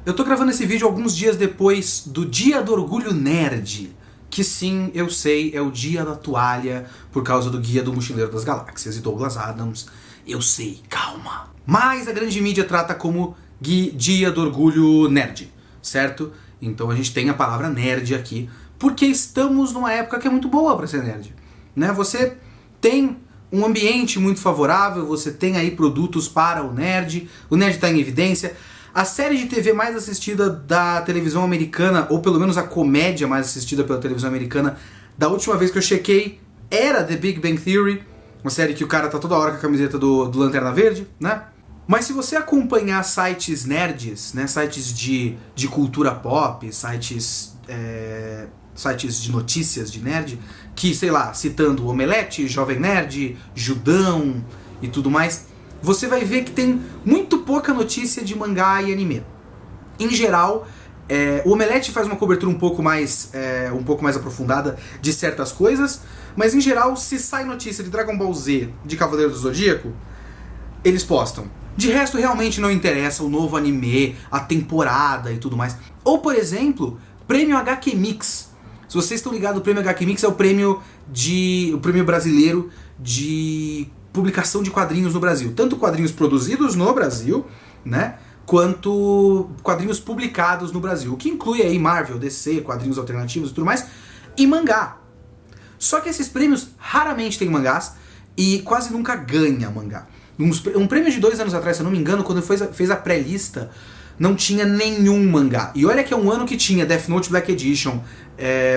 Eu tô gravando esse vídeo alguns dias depois do Dia do Orgulho Nerd, que sim, eu sei, é o dia da toalha por causa do Guia do Mochileiro das Galáxias e Douglas Adams. Eu sei, calma. Mas a grande mídia trata como Dia do Orgulho Nerd, certo? Então a gente tem a palavra nerd aqui, porque estamos numa época que é muito boa pra ser nerd, né? Você tem um ambiente muito favorável, você tem aí produtos para o nerd tá em evidência. A série de TV mais assistida da televisão americana, ou pelo menos a comédia mais assistida pela televisão americana, da última vez que eu chequei, era The Big Bang Theory, uma série que o cara tá toda hora com a camiseta do Lanterna Verde, né? Mas se você acompanhar sites nerds, né, sites de cultura pop, sites de notícias de nerd, que, sei lá, citando Omelete, Jovem Nerd, Judão e tudo mais, você vai ver que tem muito pouca notícia de mangá e anime. Em geral, o Omelete faz uma cobertura um pouco mais aprofundada de certas coisas, mas em geral, se sai notícia de Dragon Ball Z, de Cavaleiro do Zodíaco, eles postam. De resto, realmente não interessa o novo anime, a temporada e tudo mais. Ou, por exemplo, Prêmio HQ Mix. Se vocês estão ligados, o Prêmio HQ Mix é o prêmio brasileiro de publicação de quadrinhos no Brasil. Tanto quadrinhos produzidos no Brasil, né, quanto quadrinhos publicados no Brasil. O que inclui aí Marvel, DC, quadrinhos alternativos e tudo mais, e mangá. Só que esses prêmios raramente têm mangás e quase nunca ganha mangá. Um prêmio de 2 anos atrás, se eu não me engano, quando fez a pré-lista, não tinha nenhum mangá. E olha que é um ano que tinha Death Note Black Edition,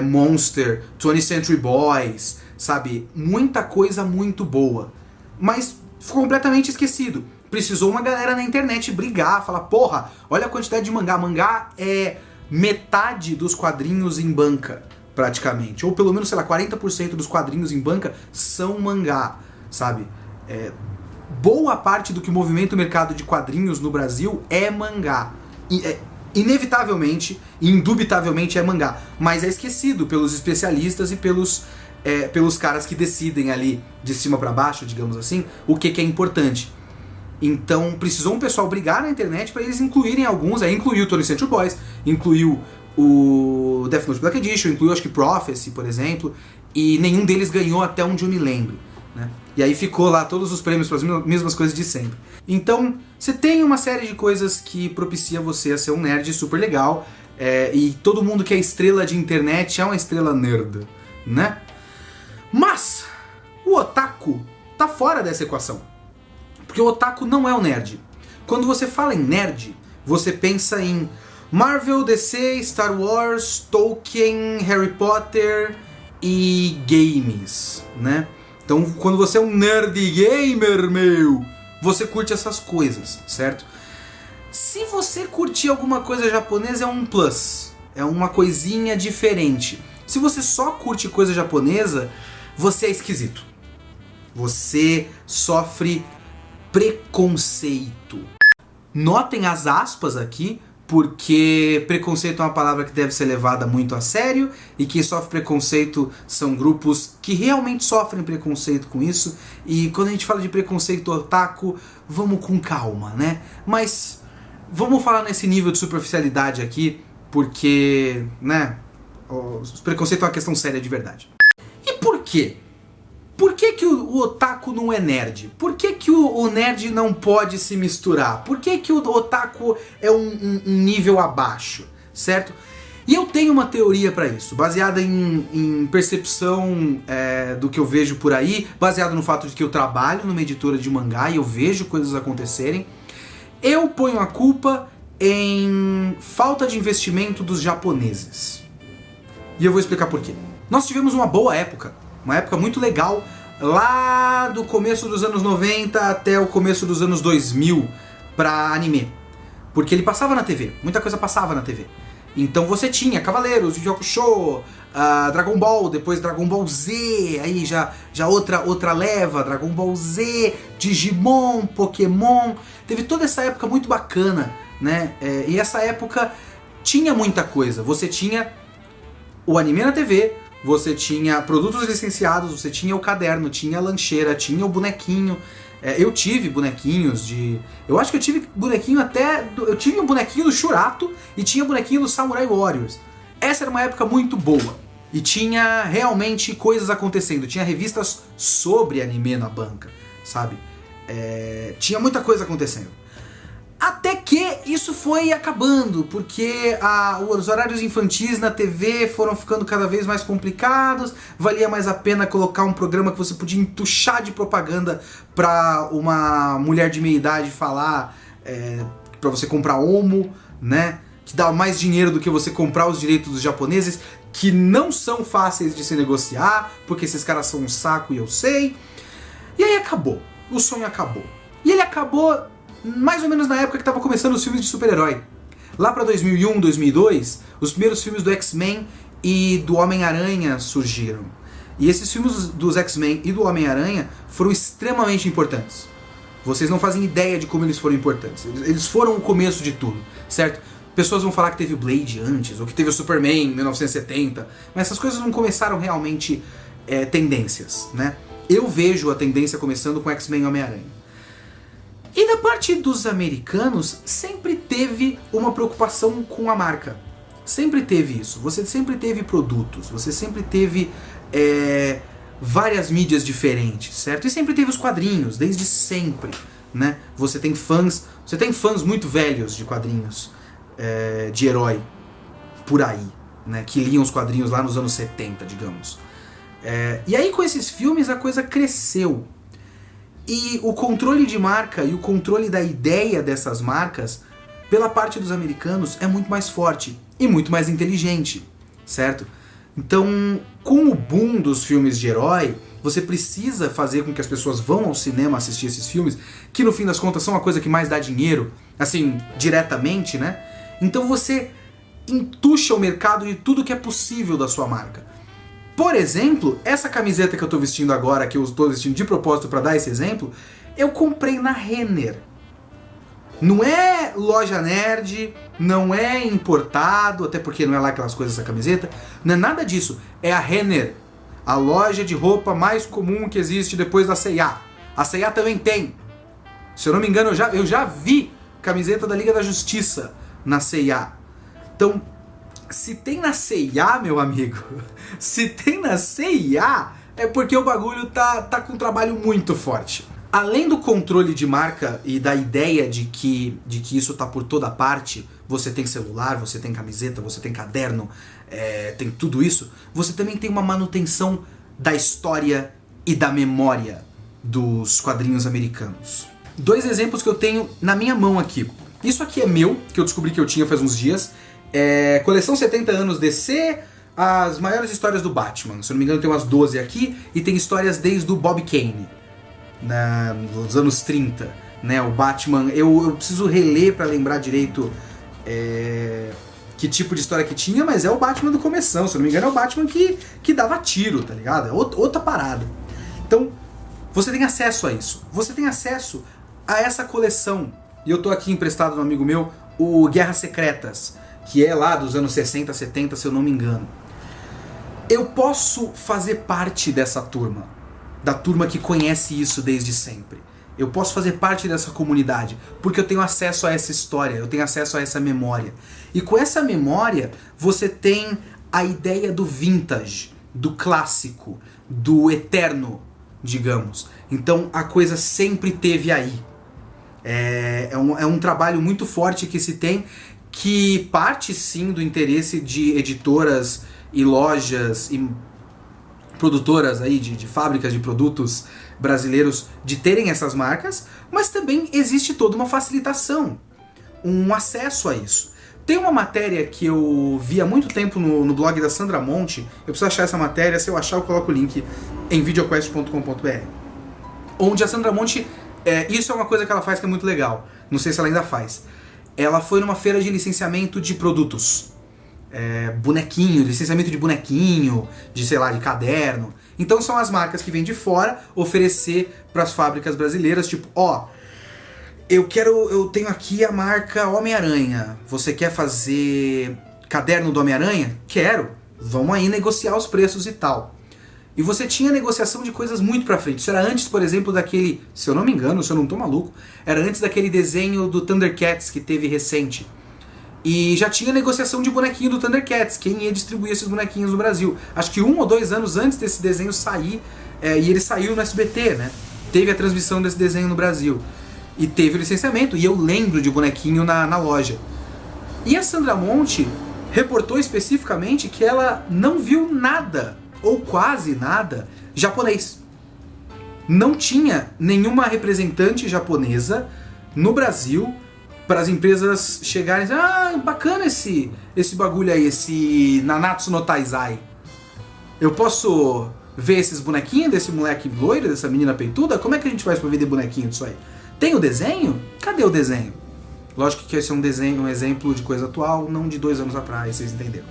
Monster, 20th Century Boys, sabe? Muita coisa muito boa. Mas ficou completamente esquecido. Precisou uma galera na internet brigar, falar, porra, olha a quantidade de mangá. Mangá é metade dos quadrinhos em banca, praticamente. Ou pelo menos, sei lá, 40% dos quadrinhos em banca são mangá, sabe? Boa parte do que movimenta o mercado de quadrinhos no Brasil é mangá. Inevitavelmente, indubitavelmente é mangá. Mas é esquecido pelos especialistas e pelos caras que decidem ali, de cima pra baixo, digamos assim, o que é importante. Então precisou um pessoal brigar na internet para eles incluírem alguns, incluiu o 20th Century Boys, incluiu o Death Note Black Edition, incluiu acho que Prophecy, por exemplo, e nenhum deles ganhou até onde eu me lembro, né? E aí ficou lá todos os prêmios para as mesmas coisas de sempre. Então, você tem uma série de coisas que propicia você a ser um nerd super legal, e todo mundo que é estrela de internet é uma estrela nerd, né? Mas o otaku tá fora dessa equação. Porque o otaku não é o nerd. Quando você fala em nerd, você pensa em Marvel, DC, Star Wars, Tolkien, Harry Potter e games, né? Então, quando você é um nerd gamer, você curte essas coisas, certo? Se você curtir alguma coisa japonesa, é um plus. É uma coisinha diferente. Se você só curte coisa japonesa, você é esquisito. Você sofre preconceito. Notem as aspas aqui, porque preconceito é uma palavra que deve ser levada muito a sério, e quem sofre preconceito são grupos que realmente sofrem preconceito com isso, e quando a gente fala de preconceito otaku, vamos com calma, né? Mas vamos falar nesse nível de superficialidade aqui, porque, né, o preconceito é uma questão séria de verdade. E por quê? Por que o otaku não é nerd? Por que o nerd não pode se misturar? Por que o otaku é um nível abaixo, certo? E eu tenho uma teoria para isso, baseada em percepção do que eu vejo por aí, baseada no fato de que eu trabalho numa editora de mangá e eu vejo coisas acontecerem. Eu ponho a culpa em falta de investimento dos japoneses. E eu vou explicar por quê. Nós tivemos uma boa época, uma época muito legal, lá do começo dos anos 90 até o começo dos anos 2000 pra anime. Porque ele passava na TV, muita coisa passava na TV. Então você tinha Cavaleiros, Yu Yu Hakusho, Dragon Ball, depois Dragon Ball Z, aí já outra leva, Dragon Ball Z, Digimon, Pokémon. Teve toda essa época muito bacana, né? E essa época tinha muita coisa. Você tinha o anime na TV, você tinha produtos licenciados, você tinha o caderno, tinha a lancheira, tinha o bonequinho, Eu tive bonequinhos de... Eu acho que eu tive bonequinho até... Eu tive um bonequinho do Shurato e tinha bonequinho do Samurai Warriors. Essa era uma época muito boa. E tinha realmente coisas acontecendo. Tinha revistas sobre anime na banca, sabe? Tinha muita coisa acontecendo. Até que isso foi acabando, porque os horários infantis na TV foram ficando cada vez mais complicados, valia mais a pena colocar um programa que você podia entuchar de propaganda pra uma mulher de meia idade falar, pra você comprar Omo, né? Que dá mais dinheiro do que você comprar os direitos dos japoneses, que não são fáceis de se negociar, porque esses caras são um saco e eu sei. E aí acabou, o sonho acabou. E ele acabou mais ou menos na época que estava começando os filmes de super-herói. Lá para 2001, 2002, os primeiros filmes do X-Men e do Homem-Aranha surgiram. E esses filmes dos X-Men e do Homem-Aranha foram extremamente importantes. Vocês não fazem ideia de como eles foram importantes. Eles foram o começo de tudo, certo? Pessoas vão falar que teve o Blade antes, ou que teve o Superman em 1970, mas essas coisas não começaram realmente tendências, né? Eu vejo a tendência começando com X-Men e Homem-Aranha. E da parte dos americanos, sempre teve uma preocupação com a marca. Sempre teve isso. Você sempre teve produtos, você sempre teve várias mídias diferentes, certo? E sempre teve os quadrinhos, desde sempre, né? Você tem fãs muito velhos de quadrinhos, de herói, por aí, né? Que liam os quadrinhos lá nos anos 70, digamos. E aí com esses filmes a coisa cresceu. E o controle de marca e o controle da ideia dessas marcas, pela parte dos americanos, é muito mais forte e muito mais inteligente, certo? Então, com o boom dos filmes de herói, você precisa fazer com que as pessoas vão ao cinema assistir esses filmes, que no fim das contas são a coisa que mais dá dinheiro, assim, diretamente, né? Então você entuxa o mercado de tudo que é possível da sua marca. Por exemplo, essa camiseta que eu tô vestindo agora, que eu tô vestindo de propósito para dar esse exemplo, eu comprei na Renner. Não é loja nerd, não é importado, até porque não é lá aquelas coisas essa camiseta, não é nada disso. É a Renner, a loja de roupa mais comum que existe depois da C&A. A C&A também tem. Se eu não me engano, eu já vi camiseta da Liga da Justiça na C&A. Então, se tem na C&A, meu amigo, se tem na C&A, é porque o bagulho tá com um trabalho muito forte. Além do controle de marca e da ideia de que isso tá por toda parte, você tem celular, você tem camiseta, você tem caderno, tem tudo isso, você também tem uma manutenção da história e da memória dos quadrinhos americanos. 2 exemplos que eu tenho na minha mão aqui. Isso aqui é meu, que eu descobri que eu tinha faz uns dias. Coleção 70 anos DC, as maiores histórias do Batman. Se eu não me engano tem umas 12 aqui, e tem histórias desde o Bob Kane, nos anos 30, né? O Batman, eu preciso reler pra lembrar direito que tipo de história que tinha, mas é o Batman do começão, se eu não me engano é o Batman que dava tiro, tá ligado? É outra parada. Então, você tem acesso a isso. Você tem acesso a essa coleção. E eu tô aqui emprestado de um amigo meu, o Guerras Secretas, que é lá dos anos 60, 70, se eu não me engano. Eu posso fazer parte dessa turma, da turma que conhece isso desde sempre. Eu posso fazer parte dessa comunidade, porque eu tenho acesso a essa história, eu tenho acesso a essa memória. E com essa memória, você tem a ideia do vintage, do clássico, do eterno, digamos. Então a coisa sempre teve aí. É um trabalho muito forte que se tem, que parte sim do interesse de editoras e lojas e produtoras aí de fábricas de produtos brasileiros de terem essas marcas, mas também existe toda uma facilitação, um acesso a isso. Tem uma matéria que eu vi há muito tempo no blog da Sandra Monte, eu preciso achar essa matéria, se eu achar eu coloco o link em videoquest.com.br, onde a Sandra Monte, isso é uma coisa que ela faz que é muito legal, não sei se ela ainda faz. Ela foi numa feira de licenciamento de produtos. Bonequinho, licenciamento de bonequinho, de sei lá, de caderno. Então são as marcas que vêm de fora oferecer para as fábricas brasileiras, tipo, eu tenho aqui a marca Homem-Aranha. Você quer fazer caderno do Homem-Aranha? Quero. Vamos aí negociar os preços e tal. E você tinha negociação de coisas muito pra frente. Isso era antes, por exemplo, daquele, se eu não me engano, se eu não tô maluco, era antes daquele desenho do Thundercats que teve recente. E já tinha negociação de bonequinho do Thundercats, quem ia distribuir esses bonequinhos no Brasil. Acho que 1 ou 2 anos antes desse desenho sair, e ele saiu no SBT, né? Teve a transmissão desse desenho no Brasil. E teve o licenciamento, e eu lembro de bonequinho na loja. E a Sandra Monte reportou especificamente que ela não viu nada, ou quase nada, japonês. Não tinha nenhuma representante japonesa no Brasil para as empresas chegarem e dizer, ah, bacana esse bagulho aí, esse Nanatsu no Taizai. Eu posso ver esses bonequinhos desse moleque loiro, dessa menina peituda? Como é que a gente faz para vender bonequinho disso aí? Tem o desenho? Cadê o desenho? Lógico que esse é um exemplo de coisa atual, não de 2 anos atrás, vocês entenderam.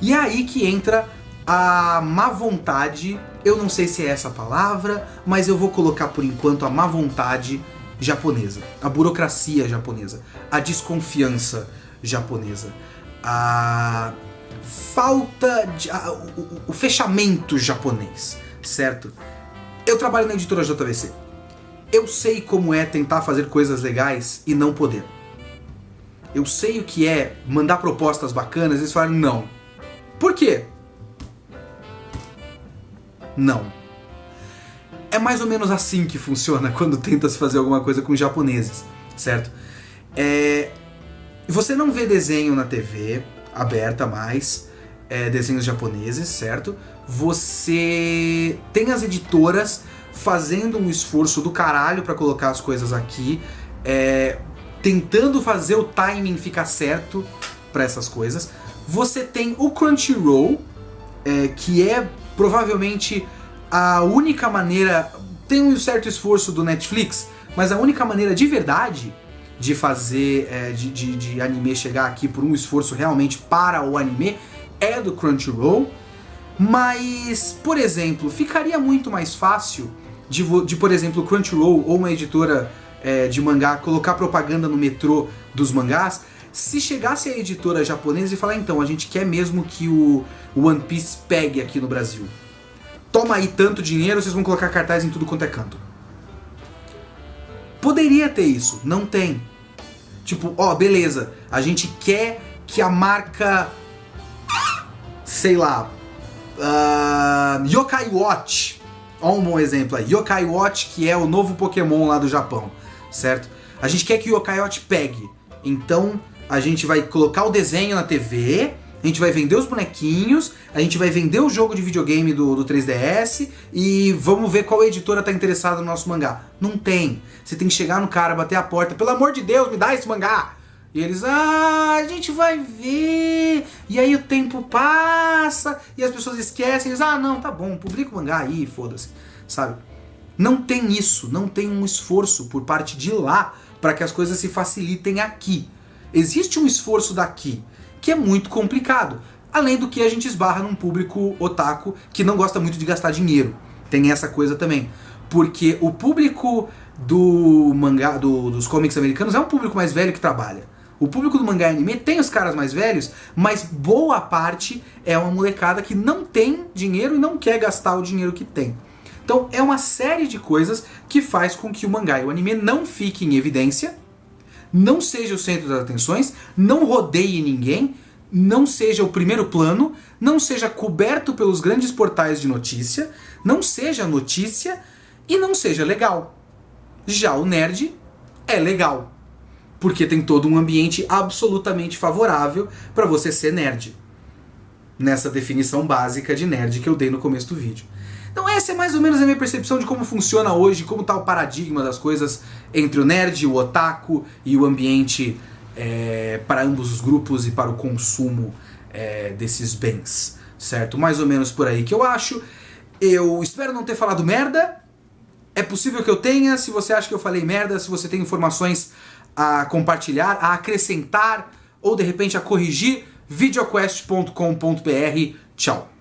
E é aí que entra a má vontade, eu não sei se é essa a palavra, mas eu vou colocar por enquanto a má vontade japonesa, a burocracia japonesa, a desconfiança japonesa, a falta de... o fechamento japonês, certo? Eu trabalho na editora JVC. Eu sei como é tentar fazer coisas legais e não poder. Eu sei o que é mandar propostas bacanas e eles falam não. Por quê? Não. É mais ou menos assim que funciona quando tenta se fazer alguma coisa com japoneses, certo? Você não vê desenho na TV aberta mais, desenhos japoneses, certo? Você tem as editoras fazendo um esforço do caralho pra colocar as coisas aqui, tentando fazer o timing ficar certo pra essas coisas. Você tem o Crunchyroll, que é provavelmente a única maneira, tem um certo esforço do Netflix, mas a única maneira de verdade de fazer, de anime chegar aqui por um esforço realmente para o anime, é do Crunchyroll. Mas, por exemplo, ficaria muito mais fácil de por exemplo, Crunchyroll ou uma editora de mangá colocar propaganda no metrô dos mangás, se chegasse a editora japonesa e falar, então, a gente quer mesmo que o One Piece pegue aqui no Brasil. Toma aí tanto dinheiro, vocês vão colocar cartaz em tudo quanto é canto. Poderia ter isso, não tem. Tipo, ó, beleza, a gente quer que a marca, sei lá, Yokai Watch, ó um bom exemplo aí, Yokai Watch, que é o novo Pokémon lá do Japão, certo? A gente quer que o Yokai Watch pegue, então a gente vai colocar o desenho na TV, a gente vai vender os bonequinhos, a gente vai vender o jogo de videogame do 3DS e vamos ver qual editora tá interessada no nosso mangá. Não tem. Você tem que chegar no cara, bater a porta, pelo amor de Deus, me dá esse mangá! E eles, a gente vai ver, e aí o tempo passa, e as pessoas esquecem, eles, não, tá bom, publica o mangá aí, foda-se, sabe? Não tem isso, não tem um esforço por parte de lá para que as coisas se facilitem aqui. Existe um esforço daqui, que é muito complicado, além do que a gente esbarra num público otaku que não gosta muito de gastar dinheiro. Tem essa coisa também, porque o público do mangá, dos comics americanos é um público mais velho que trabalha. O público do mangá e anime tem os caras mais velhos, mas boa parte é uma molecada que não tem dinheiro e não quer gastar o dinheiro que tem. Então é uma série de coisas que faz com que o mangá e o anime não fiquem em evidência, não seja o centro das atenções, não rodeie ninguém, não seja o primeiro plano, não seja coberto pelos grandes portais de notícia, não seja notícia e não seja legal. Já o nerd é legal, porque tem todo um ambiente absolutamente favorável para você ser nerd. Nessa definição básica de nerd que eu dei no começo do vídeo. Então essa é mais ou menos a minha percepção de como funciona hoje, como está o paradigma das coisas entre o nerd, o otaku e o ambiente para ambos os grupos e para o consumo desses bens, certo? Mais ou menos por aí que eu acho. Eu espero não ter falado merda. É possível que eu tenha. Se você acha que eu falei merda, se você tem informações a compartilhar, a acrescentar ou de repente a corrigir, videoquest.com.br. Tchau.